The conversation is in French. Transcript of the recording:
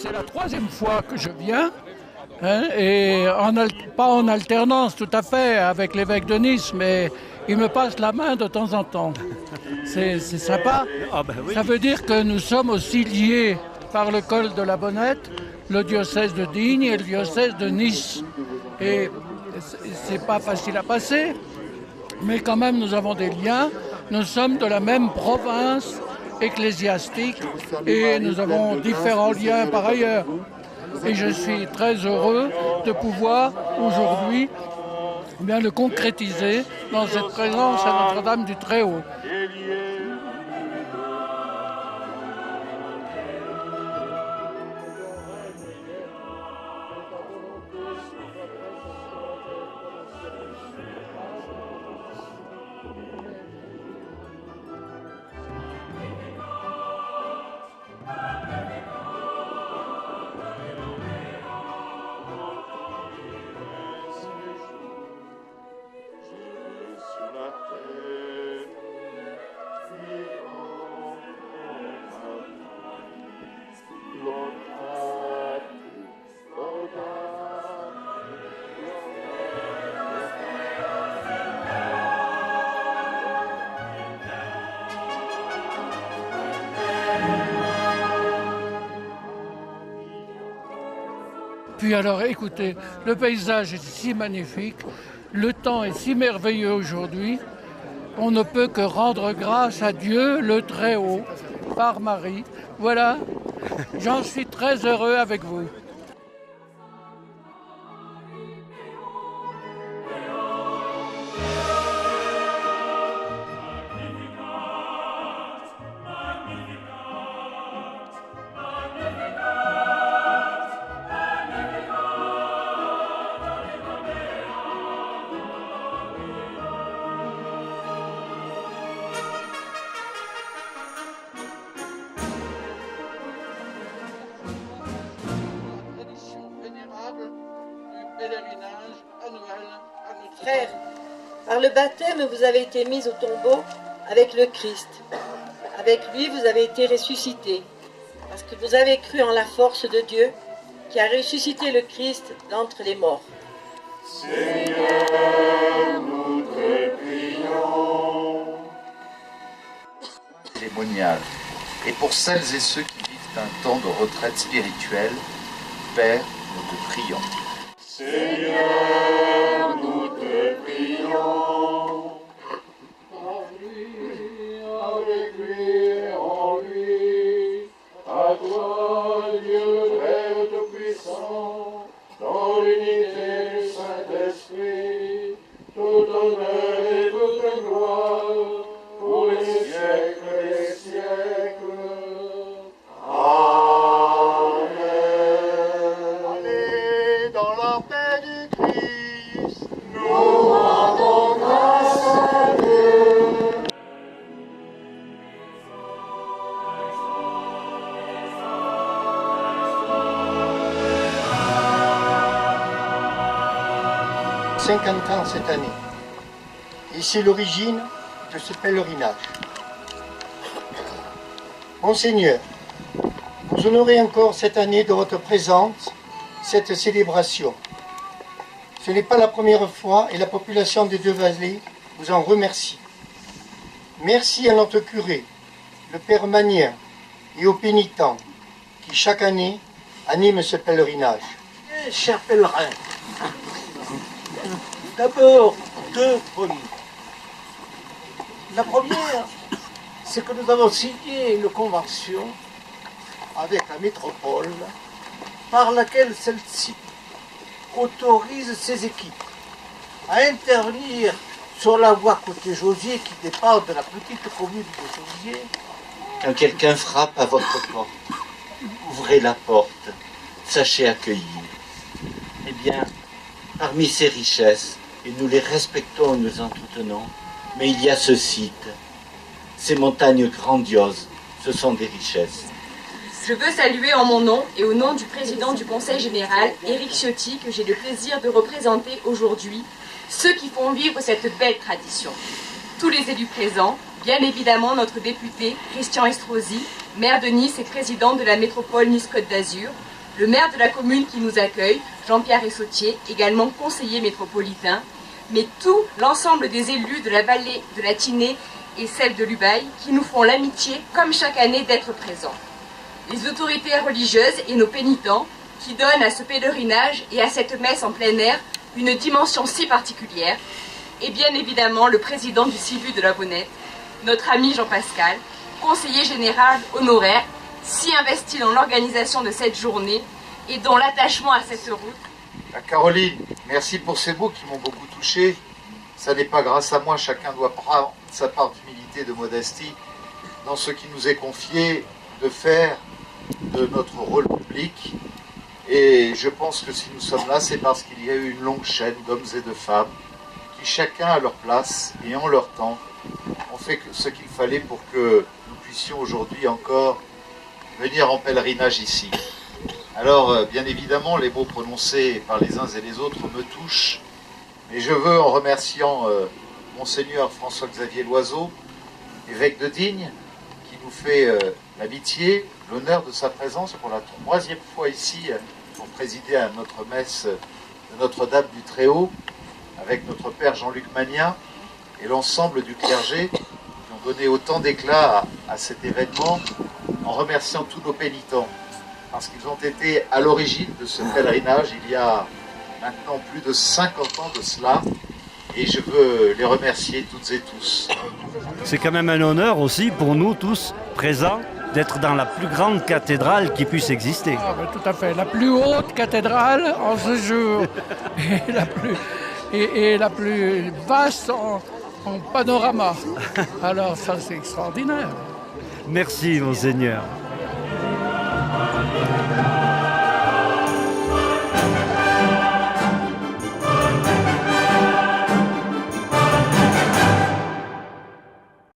c'est la troisième fois que je viens, hein, et pas en alternance tout à fait avec l'évêque de Nice, mais il me passe la main de temps en temps. C'est sympa. Ah ben oui. Ça veut dire que nous sommes aussi liés par le col de la Bonnette, le diocèse de Digne et le diocèse de Nice. Et c'est pas facile à passer, mais quand même nous avons des liens. Nous sommes de la même province ecclésiastique et nous avons différents liens par ailleurs. Et je suis très heureux de pouvoir aujourd'hui bien le concrétiser dans cette présence à Notre-Dame du Très-Haut. Puis alors, écoutez, le paysage est si magnifique, le temps est si merveilleux aujourd'hui, on ne peut que rendre grâce à Dieu le Très-Haut, par Marie. Voilà, j'en suis très heureux avec vous. Pèlerinage annuel à notre Frères, par le baptême, vous avez été mis au tombeau avec le Christ. Avec lui, vous avez été ressuscités, parce que vous avez cru en la force de Dieu, qui a ressuscité le Christ d'entre les morts. Seigneur, nous te prions. Témoignage. Et pour celles et ceux qui vivent un temps de retraite spirituelle, Père, nous te prions. Seigneur, nous te prions. Par lui, avec lui, en lui, à toi, Dieu Père Tout-Puissant, dans l'unité du Saint-Esprit, tout honneur et toute gloire, pour les siècles des siècles. Allez dans la paix du Christ, nous rendons grâce à Dieu. « 50 ans cette année. Et c'est l'origine de ce pèlerinage. Monseigneur, vous honorez encore cette année de votre présence cette célébration. Ce n'est pas la première fois et la population des Deux-Vallées vous en remercie. Merci à notre curé, le Père Magnien, et aux pénitents qui chaque année animent ce pèlerinage. Chers pèlerins, d'abord deux bonnes nouvelles. La première, c'est que nous avons signé une convention avec la métropole par laquelle celle-ci autorise ses équipes à intervenir sur la voie côté Josier qui dépend de la petite commune de Josier. Quand quelqu'un frappe à votre porte, ouvrez la porte, sachez accueillir. Eh bien, parmi ces richesses, et nous les respectons et nous entretenons, mais il y a ce site, ces montagnes grandioses, ce sont des richesses. Je veux saluer en mon nom et au nom du président du Conseil général, Éric Ciotti, que j'ai le plaisir de représenter aujourd'hui, ceux qui font vivre cette belle tradition. Tous les élus présents, bien évidemment notre député Christian Estrosi, maire de Nice et président de la métropole Nice-Côte d'Azur, le maire de la commune qui nous accueille, Jean-Pierre Essautier, également conseiller métropolitain, mais tout l'ensemble des élus de la vallée de la Tinée et celle de l'Ubaye qui nous font l'amitié, comme chaque année, d'être présents. Les autorités religieuses et nos pénitents qui donnent à ce pèlerinage et à cette messe en plein air une dimension si particulière, et bien évidemment le président du CIVU de la Bonnette, notre ami Jean-Pascal, conseiller général honoraire, si investi dans l'organisation de cette journée et dont l'attachement à cette route. Caroline, merci pour ces mots qui m'ont beaucoup touché. Ça n'est pas grâce à moi, chacun doit prendre sa part d'humilité et de modestie dans ce qui nous est confié de faire de notre rôle public. Et je pense que si nous sommes là, c'est parce qu'il y a eu une longue chaîne d'hommes et de femmes qui, chacun à leur place et en leur temps, ont fait ce qu'il fallait pour que nous puissions aujourd'hui encore venir en pèlerinage ici. Alors, bien évidemment, les mots prononcés par les uns et les autres me touchent, mais je veux, en remerciant Monseigneur François-Xavier Loiseau, évêque de Digne, qui nous fait l'amitié, l'honneur de sa présence pour la 3e fois ici, pour présider à notre messe de Notre-Dame du Très-Haut, avec notre Père Jean-Luc Magnat et l'ensemble du clergé qui ont donné autant d'éclat à cet événement, en remerciant tous nos pénitents, parce qu'ils ont été à l'origine de ce pèlerinage il y a maintenant plus de 50 ans de cela, et je veux les remercier toutes et tous. C'est quand même un honneur aussi pour nous tous présents d'être dans la plus grande cathédrale qui puisse exister. Ah, ben, tout à fait, la plus haute cathédrale en ce jour et la plus vaste en panorama. Alors ça c'est extraordinaire. Merci Monseigneur.